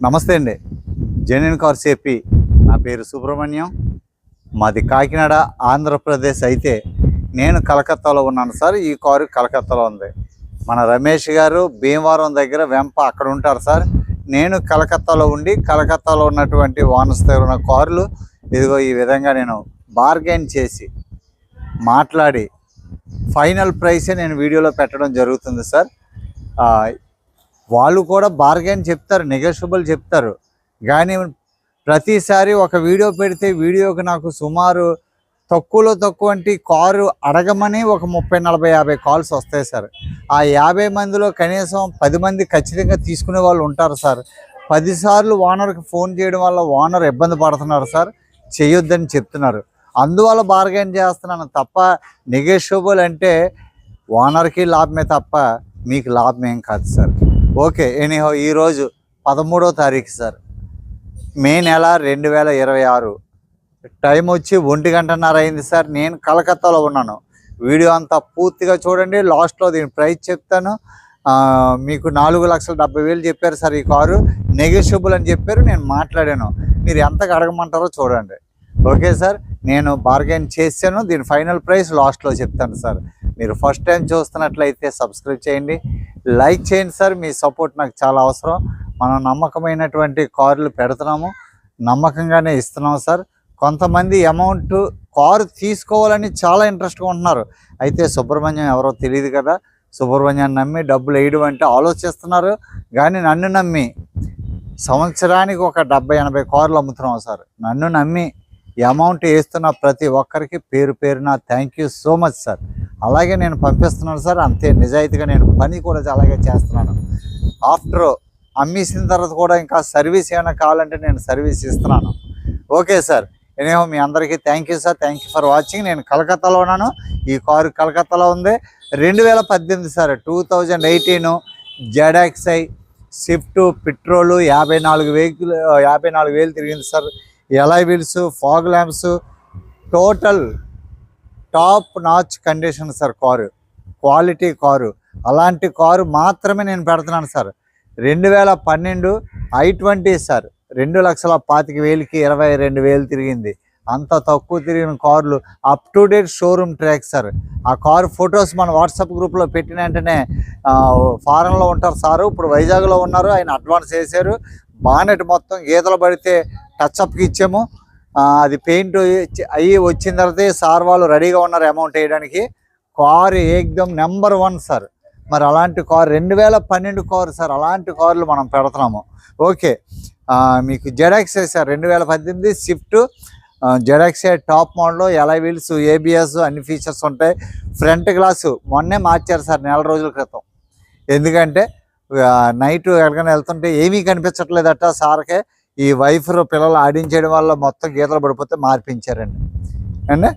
నమస్తే అండి. Genuine cars AP. నా పేరు సుబ్రహ్మణ్యం. మాది కాకినాడ, ఆంధ్రప్రదేశ్. అయితే నేను కలకత్తాలో ఉన్నాను సార్. ఈ కారు కలకత్తాలో ఉంది. మన రమేష్ గారు భీమవరం దగ్గర వెంప అక్కడ ఉంటారు సార్. నేను కలకత్తాలో ఉండి కలకత్తాలో ఉన్నటువంటి ఓనర్స్ దగ్గర ఉన్న కార్లు ఇదిగో ఈ విధంగా నేను బార్గెన్ చేసి మాట్లాడి ఫైనల్ ప్రైసే నేను వీడియోలో పెట్టడం జరుగుతుంది సార్. వాళ్ళు కూడా బార్గెన్ చెప్తారు, నెగోషియబుల్ చెప్తారు. కానీ ప్రతిసారి ఒక వీడియో పెడితే వీడియోకి నాకు సుమారు తక్కువ అంటే కారు అడగమని ఒక 30, 40, 50 కాల్స్ వస్తాయి సార్. ఆ 50 మందిలో కనీసం 10 మంది ఖచ్చితంగా తీసుకునే వాళ్ళు ఉంటారు సార్. 10 సార్లు ఓనర్కి ఫోన్ చేయడం వల్ల ఓనర్ ఇబ్బంది పడుతున్నారు సార్, చేయొద్దని చెప్తున్నారు. అందువల్ల బార్గెన్ చేస్తున్నాను తప్ప నెగోషియబుల్ అంటే ఓనర్కి లాభమే తప్ప మీకు లాభం ఏం కాదు సార్. ఓకే, ఎనీహో ఈరోజు 13వ తారీఖు సార్, మే నెల 2026. టైం వచ్చి 1:30 అయింది సార్. నేను కలకత్తాలో ఉన్నాను. వీడియో అంతా పూర్తిగా చూడండి. లాస్ట్లో దీని ప్రైస్ చెప్తాను. మీకు 4,70,000 చెప్పారు సార్. ఈ కారు నెగోషియబుల్ అని చెప్పారు, నేను మాట్లాడాను. మీరు ఎంతకు అడగమంటారో చూడండి. ఓకే సార్, నేను బార్గెన్ చేశాను. దీని ఫైనల్ ప్రైస్ లాస్ట్లో చెప్తాను సార్. మీరు ఫస్ట్ టైం చూస్తున్నట్లయితే సబ్స్క్రైబ్ చేయండి, లైక్ చేయండి సార్. మీ సపోర్ట్ నాకు చాలా అవసరం. మనం నమ్మకమైనటువంటి కార్లు పెడుతున్నాము, నమ్మకంగానే ఇస్తున్నాం సార్. కొంతమంది అమౌంట్ కారు తీసుకోవాలని చాలా ఇంట్రెస్ట్గా ఉంటున్నారు. అయితే సుబ్రహ్మణ్యం ఎవరో తెలియదు కదా, సుబ్రహ్మణ్యాన్ని నమ్మి డబ్బులు వేయడం అంటే ఆలోచిస్తున్నారు. కానీ నన్ను నమ్మి సంవత్సరానికి ఒక 70-80 కార్లు అమ్ముతున్నాం సార్. నన్ను నమ్మి ఈ అమౌంట్ వేస్తున్న ప్రతి ఒక్కరికి పేరు పేరున thank you so much sir. అలాగే నేను పంపిస్తున్నాను సార్. అంతే నిజాయితీగా నేను పని కూడా అలాగే చేస్తున్నాను. ఆఫ్టర్ అమ్మేసిన తర్వాత కూడా ఇంకా సర్వీస్ ఏమైనా కావాలంటే నేను సర్వీస్ ఇస్తున్నాను. ఓకే సార్, ఎనీహో మీ అందరికీ thank you sir. Thank you for watching. నేను కలకత్తాలో ఉన్నాను. ఈ కారు కలకత్తాలో ఉంది. 2018 సార్, 2018 ZXi స్విఫ్ట్ పెట్రోలు 54,000 తిరిగింది sir. Alloy wheels, fog lamps, total top notch condition sir. Car quality car. అలాంటి కారు మాత్రమే నేను పెడుతున్నాను సార్. 2012 i20 సార్, 2,25,000కి 22,000 తిరిగింది. అంత తక్కువ తిరిగిన కార్లు up to date showroom track sir. ఆ కారు ఫొటోస్ మన వాట్సాప్ గ్రూప్లో పెట్టిన వెంటనే ఫారెన్లో ఉంటారు సారు, ఇప్పుడు వైజాగ్లో ఉన్నారు. ఆయన అడ్వాన్స్ వేశారు. బానెట్ మొత్తం గీతలు పడితే టచ్అప్కి ఇచ్చాము. అది పెయింట్ అయ్యి వచ్చిన తర్వాత సార్ వాళ్ళు రెడీగా ఉన్నారు అమౌంట్ వేయడానికి. కారు ఏకదమ్ నెంబర్ 1 సార్. మరి అలాంటి కారు 2012 కారు సార్. అలాంటి కార్లు మనం పెడుతున్నాము. ఓకే, మీకు ZXi sir 2018 Swift ZXi top model, alloy wheels, ABS అన్ని ఫీచర్స్ ఉంటాయి. ఫ్రంట్ గ్లాసు మొన్నే మార్చారు సార్, 4 రోజుల క్రితం. ఎందుకంటే నైట్ ఎక్కడికైనా వెళ్తుంటే ఏమీ కనిపించట్లేదట సార్కే. ఈ వైఫర్ పిల్లలు ఆడించడం వల్ల మొత్తం గీతలు పడిపోతే మార్పించారండి. అండి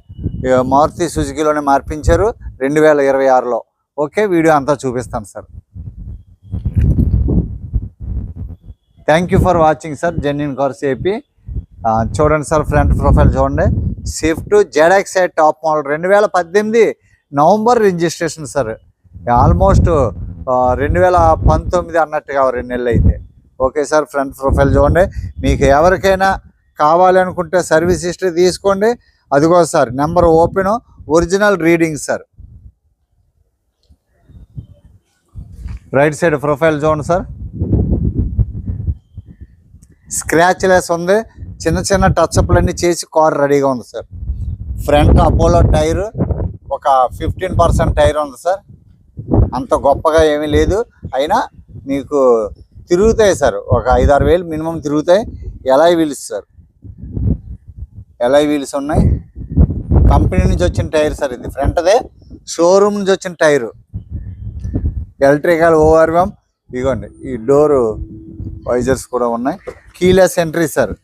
మారుతి సుజుకిలోనే మార్పించారు 2026లో. ఓకే, వీడియో అంతా చూపిస్తాను sir. Thank you for watching sir. Genuine cars AP. చూడండి సార్, ఫ్రంట్ ప్రొఫైల్ చూడండి. Swift ZXi top model 2018 November registration sir. Almost 2019 అన్నట్టుగా 2 నెలలు అయితే. ఓకే సార్, ఫ్రంట్ ప్రొఫైల్ చూడండి. మీకు ఎవరికైనా కావాలి అనుకుంటే సర్వీస్ హిస్టరీ తీసుకోండి. అదిగో sir number open, original reading sir. Right side profile చూడండి సార్. స్క్రాచ్ లెస్ ఉంది. చిన్న చిన్న టచ్అప్లన్నీ చేసి కార్ రెడీగా ఉంది సార్. ఫ్రంట్ అపోలో టైరు ఒక 15% టైర్ ఉంది సార్. అంత గొప్పగా ఏమీ లేదు, అయినా మీకు తిరుగుతాయి సార్. ఒక 5-6 వేలు మినిమం తిరుగుతాయి. Alloy wheels sir, alloy wheels ఉన్నాయి. కంపెనీ నుంచి వచ్చిన టైర్ సార్. ఇది ఫ్రంట్దే, షోరూమ్ నుంచి వచ్చిన టైరు. ఎలక్ట్రికల్ ఓవర్వెమ్. ఇదిగోండి, ఈ డోరు వైజర్స్ కూడా ఉన్నాయి. Keyless entry sir,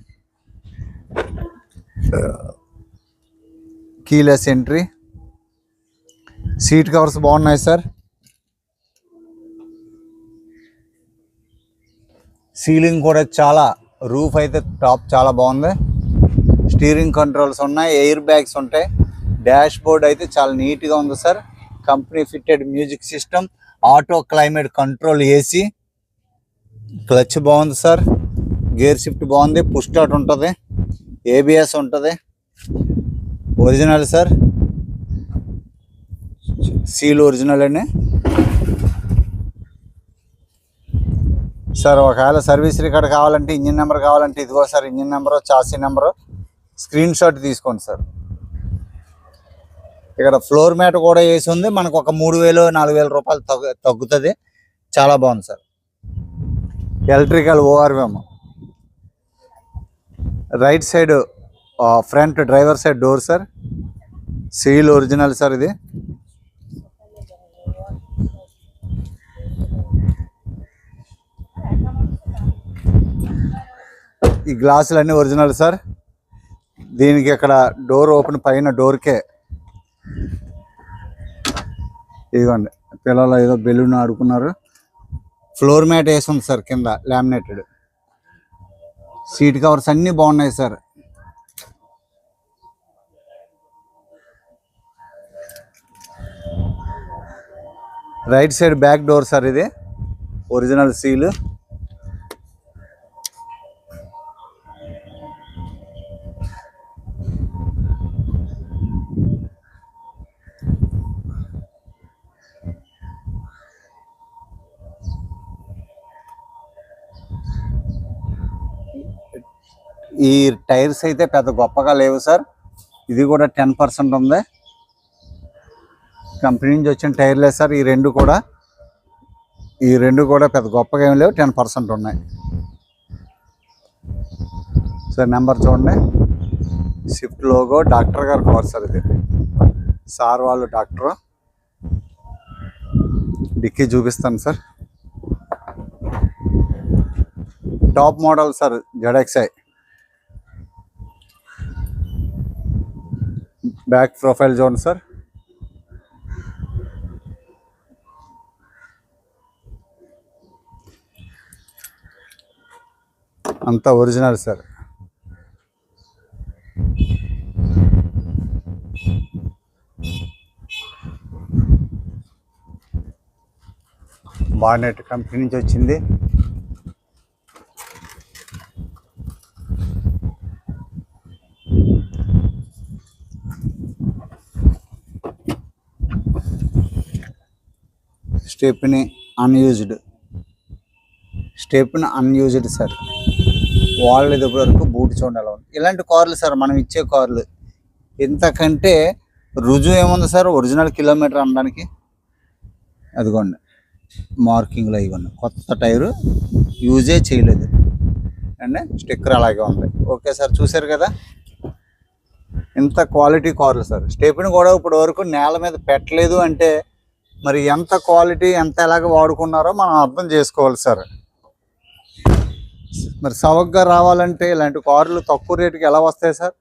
keyless entry. Seat covers బాగున్నాయి సార్. సీలింగ్ కూడా చాలా, రూఫ్ అయితే టాప్ చాలా బాగుంది. స్టీరింగ్ కంట్రోల్స్ ఉన్నాయి, ఎయిర్ బ్యాగ్స్ ఉంటాయి. డాష్ బోర్డ్ అయితే చాలా నీట్గా ఉంది sir. Company fitted music system, auto climate control, AC, clutch బాగుంది సార్. గేర్ షిఫ్ట్ బాగుంది, పుష్ స్టార్ట్ ఉంటుంది, ఏబిఎస్ ఉంటుంది, ఒరిజినల్ సార్, సీల్ ఒరిజినల్ అండి సార్. ఒకవేళ సర్వీస్ రికార్డ్ కావాలంటే, ఇంజిన్ నెంబర్ కావాలంటే ఇదిగో sir engine number, chassis number screen shot తీసుకోండి సార్. ఇక్కడ ఫ్లోర్ మ్యాట్ కూడా వేసి ఉంది, మనకు ఒక 3,000-4,000 రూపాయలు తగ్గుతుంది. చాలా బాగుంది sir. Electrical ORM, right side front driver side door sir, seal original sir. ఇది ఈ గ్లాసులు అన్నీ ఒరిజినల్ సార్. దీనికి ఇక్కడ డోర్ ఓపెన్, పైన డోర్కే ఇదిగోండి పిల్లలు ఏదో బెలూన్ ఆడుకున్నారు. ఫ్లోర్ మ్యాట్ వేసి ఉంది సార్, కింద లామినేటెడ్. సీట్ కవర్స్ అన్నీ బాగున్నాయి sir. Right side back door sir, ఇది ఒరిజినల్ సీల్. ఈ టైర్స్ అయితే పెద్ద గొప్పగా లేవు సార్. ఇది కూడా 10% ఉంది. కంపెనీ నుంచి వచ్చిన టైర్లే సార్ ఈ రెండు కూడా పెద్ద గొప్పగా ఏమి లేవు, 10% ఉన్నాయి సార్. నెంబర్ చూడండి, షిఫ్ట్ లోగో, డాక్టర్ గారు కార్ సార్. ఇది సార్ వాళ్ళు డాక్టర్. డిక్కీ చూపిస్తాను sir. Top model sir, ZXi. Back profile చూడండి సార్. అంతా ఒరిజినల్ సార్. బానెట్ కంపెనీ నుంచి వచ్చింది. Stepney unused sir. వాళ్ళు ఇది వరకు బూట్ చూడండి ఎలా ఉంది. ఇలాంటి కార్లు సార్ మనం ఇచ్చే కార్లు. ఇంతకంటే రుజువు ఏముంది సార్? ఒరిజినల్ కిలోమీటర్ అనడానికి అదిగోండి మార్కింగ్లో ఇవ్వండి. కొత్త టైరు యూజే చేయలేదు అండి, స్టిక్కర్ అలాగే ఉంది. ఓకే సార్, చూసారు కదా ఇంత క్వాలిటీ కార్లు సార్. స్టెప్ని కూడా ఇప్పుడు వరకు నేల మీద పెట్టలేదు అంటే మరి ఎంత క్వాలిటీ, ఎంత ఎలాగ వాడుకున్నారో మనం అర్థం చేసుకోవాలి సార్. మరి సవగ్గా రావాలంటే ఇలాంటి కార్లు తక్కువ రేటుకి ఎలా వస్తాయి సార్?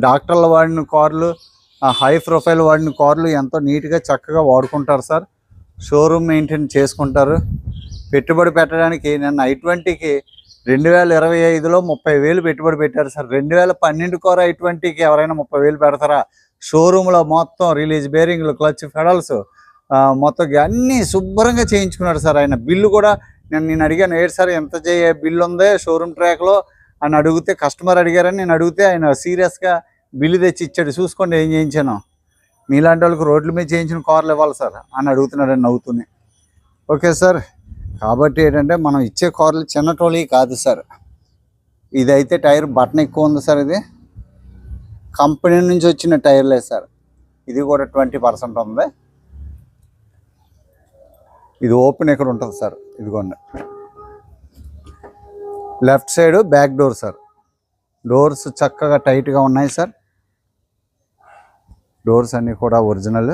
డాక్టర్లు వాడిన కార్లు, హై ప్రొఫైల్ వాడిన కార్లు ఎంతో నీట్గా చక్కగా వాడుకుంటారు సార్. షోరూమ్ మెయింటైన్ చేసుకుంటారు. పెట్టుబడి పెట్టడానికి నేను i20కి 2025లో 30,000 పెట్టుబడి పెట్టారు సార్. 2012 కారు i20కి ఎవరైనా 30,000 పెడతారా? షోరూంలో మొత్తం రిలీజ్ బేరింగ్లు, క్లచ్ పెడల్స్ మొత్తం అన్నీ శుభ్రంగా చేయించుకున్నాడు సార్. ఆయన బిల్లు కూడా నేను అడిగాను, ఏంటి సార్ ఎంత బిల్లు ఉంది షోరూమ్ ట్రాక్లో అని అడిగితే, కస్టమర్ అడిగారని నేను అడిగితే ఆయన సీరియస్గా బిల్లు తెచ్చి ఇచ్చాడు. చూసుకోండి ఏం చేయించాను. మీలాంటి వాళ్ళకి రోడ్ల మీద చేయించిన కార్లు ఇవ్వాలి సార్ అని అడుగుతున్నాడని నవ్వుతూనే. ఓకే సార్, కాబట్టి ఏంటంటే మనం ఇచ్చే కార్లు చిన్న ట్రోలీ కాదు సార్. ఇదైతే టైర్ బటన్ ఎక్కువ ఉంది సార్. ఇది కంపెనీ నుంచి వచ్చిన టైర్లే సార్. ఇది కూడా 20% ఉంది. ఇది ఓపెన్ ఇక్కడ ఉంటుంది సార్. ఇదిగోండి left side back door sir. Doors చక్కగా టైట్గా ఉన్నాయి సార్. డోర్స్ అన్నీ కూడా ఒరిజినల్.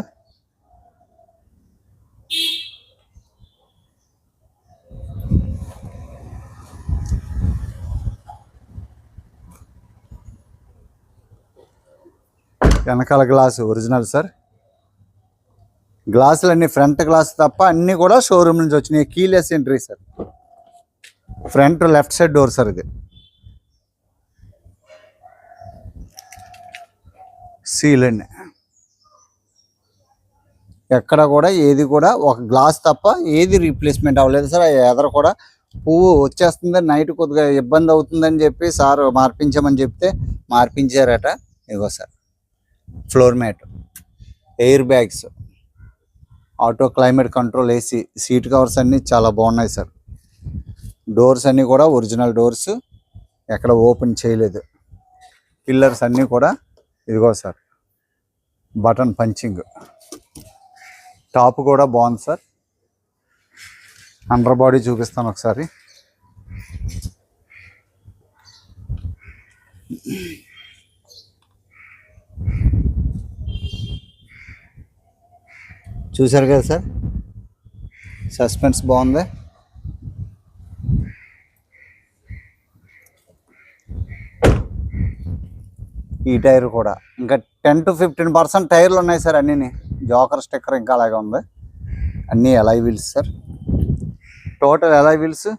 వెనకాల గ్లాసు ఒరిజినల్ సార్. గ్లాసులు అన్నీ ఫ్రంట్ గ్లాస్ తప్ప అన్నీ కూడా షోరూమ్ నుంచి వచ్చినాయి. Keyless entry sir. Front left side door sir. ఇది సీల్ అండి. ఎక్కడ కూడా ఏది కూడా ఒక గ్లాస్ తప్ప ఏది రీప్లేస్మెంట్ అవ్వలేదు సార్. ఎదర కూడా పువ్వు వచ్చేస్తుంది, నైట్ కొద్దిగా ఇబ్బంది అవుతుందని చెప్పి సార్ మార్పించమని చెప్తే మార్పించారట. ఇగో sir floor mat, air bags, auto climate control AC, seat covers అన్నీ చాలా బాగున్నాయి సార్. డోర్స్ అన్నీ కూడా ఒరిజినల్ డోర్స్, ఎక్కడ ఓపెన్ చేయలేదు. పిల్లర్స్ అన్నీ కూడా ఇదిగో సార్ బటన్ పంచింగ్. టాప్ కూడా బాగుంది సార్. అండర్ బాడీ చూపిస్తాను ఒకసారి. చూసారు కదా సార్, సస్పెన్స్ బాగుంది. ఈ టైర్ కూడా ఇంకా 10 to 15% టైర్లు ఉన్నాయి సార్. అన్నీ జోకర్ స్టిక్కర్ ఇంకా అలాగే ఉంది. అన్నీ alloy wheels sir, total alloy wheels.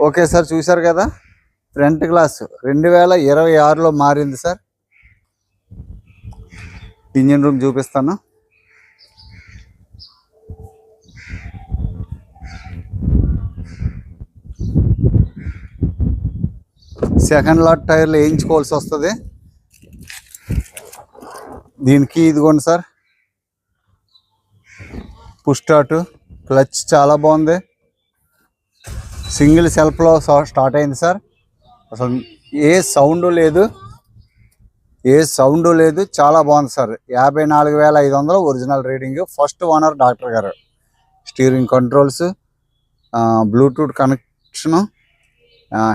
Okay sir, చూసారు కదా. ఫ్రంట్ గ్లాస్ 2026లో మారింది సార్. ఇంజిన్ రూమ్ చూపిస్తాను. సెకండ్ లాట్ టైర్లు వేయించుకోవాల్సి వస్తుంది దీనికి. ఇదిగోండి సార్, పుష్ స్టార్ట్, క్లచ్ చాలా బాగుంది. సింగిల్ సెల్ఫ్లో స్టార్ట్ అయింది సార్. అసలు ఏ సౌండ్ లేదు, చాలా బాగుంది sir. 54,500 original reading. First owner doctor గారు. Steering controls, Bluetooth connection,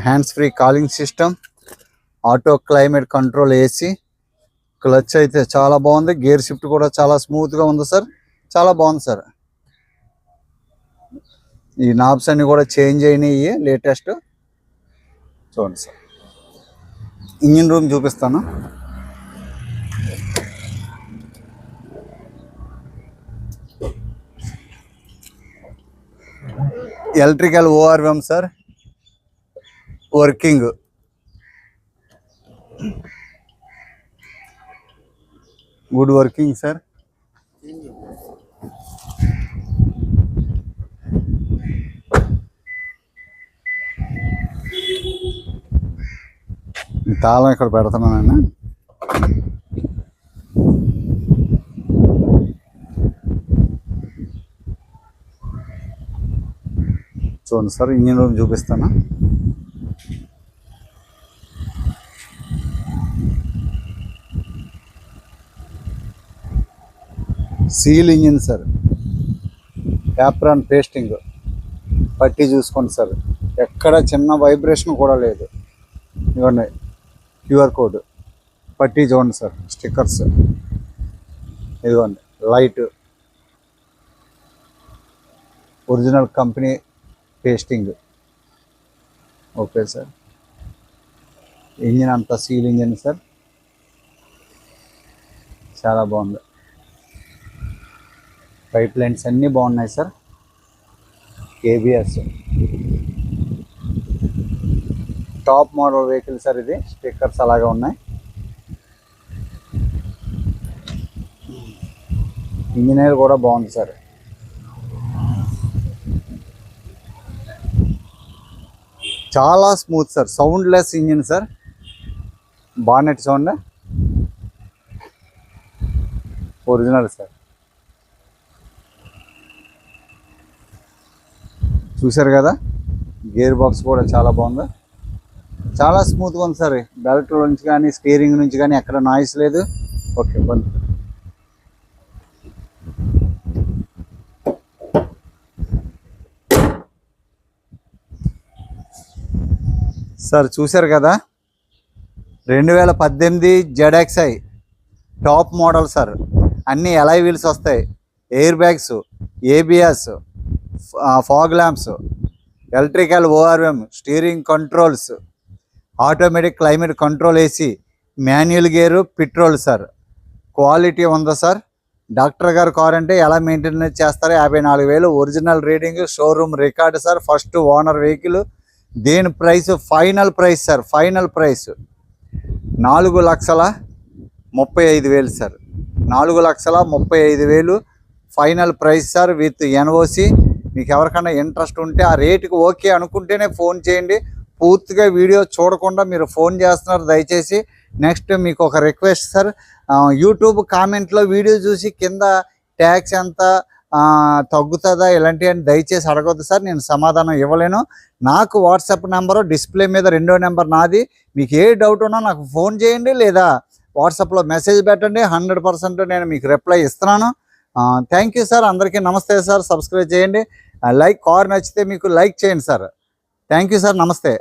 hands free calling system, auto climate control AC, clutch అయితే చాలా బాగుంది. గేర్ షిఫ్ట్ కూడా చాలా స్మూత్గా ఉంది సార్, చాలా బాగుంది సార్. ఈ నాబ్స్ అన్ని కూడా చేంజ్ అయినాయి, లేటెస్ట్. చూడండి సార్, ఇంజిన్ రూమ్ చూపిస్తాను. Electrical ORM sir, working. Good working sir. తాళం ఇక్కడ పెడుతున్నాను. చూడండి సార్, ఇంజిన్ రూమ్ చూపిస్తాను. Seal engine sir, apron pasting, పట్టి చూసుకోండి సార్, ఎక్కడ చిన్న వైబ్రేషన్ కూడా లేదు. ఇవ్వండి క్యూఆర్ కోడ్, పట్టి చూడండి సార్, స్టిక్కర్స్ ఇదిగోండి, light original company pasting. Okay sir, engine అంతా సీల్ ఇంజిన్ సార్, చాలా బాగుంది. పైప్ లైన్స్ అన్నీ బాగున్నాయి sir. ABS top model vehicle sir ఇది. స్టిక్కర్స్ అలాగే ఉన్నాయి. ఇంజనీర్ కూడా బాగుంది సార్. చాలా smooth sir, soundless engine sir. Bonnet sound original sir. చూసారు కదా, గేర్ బాక్స్ కూడా చాలా బాగుంది, చాలా స్మూత్గా ఉంది సార్. బెల్ట్ నుంచి కానీ స్టీరింగ్ నుంచి కానీ ఎక్కడ నాయిస్ లేదు. ఓకే బంద్ సార్. చూసారు కదా, 2018 ZXi టాప్ మోడల్ సార్. అన్నీ అలాయ్ వీల్స్ వస్తాయి, air bags, ABS, fog lamps, electrical ORM, steering controls, automatic climate control AC, manual gear, petrol sir. Quality ఉందా సార్. డాక్టర్ గారు కార్ అంటే ఎలా మెయింటెనెన్స్ చేస్తారో. 54,000 original reading, showroom record sir. First owner vehicle. దీని price final price sir, final price 4,35,000 sir. 4,35,000 final price sir, with NOC, మీకు ఎవరికైనా interest ఉంటే ఆ రేటుకి ఓకే అనుకుంటేనే ఫోన్ చేయండి. పూర్తిగా వీడియో చూడకుండా మీరు ఫోన్ చేస్తున్నారు దయచేసి. నెక్స్ట్ మీకు ఒక రిక్వెస్ట్ సార్, యూట్యూబ్ కామెంట్లో వీడియో చూసి కింద ట్యాక్స్ ఎంత తగ్గుతుందా ఇలాంటివన్నీ దయచేసి అడగొద్దు సార్, నేను సమాధానం ఇవ్వలేను. నాకు వాట్సాప్ నెంబరు డిస్ప్లే మీద 2వ నెంబర్ నాది. మీకు ఏ డౌట్ ఉన్నా నాకు ఫోన్ చేయండి లేదా వాట్సాప్లో మెసేజ్ పెట్టండి. 100% నేను మీకు రిప్లై ఇస్తున్నాను. Thank you sir. అందరికీ నమస్తే సార్. సబ్స్క్రైబ్ చేయండి. కార్ నచ్చితే మీకు లైక్ చేయండి సార్. Thank you sir. నమస్తే.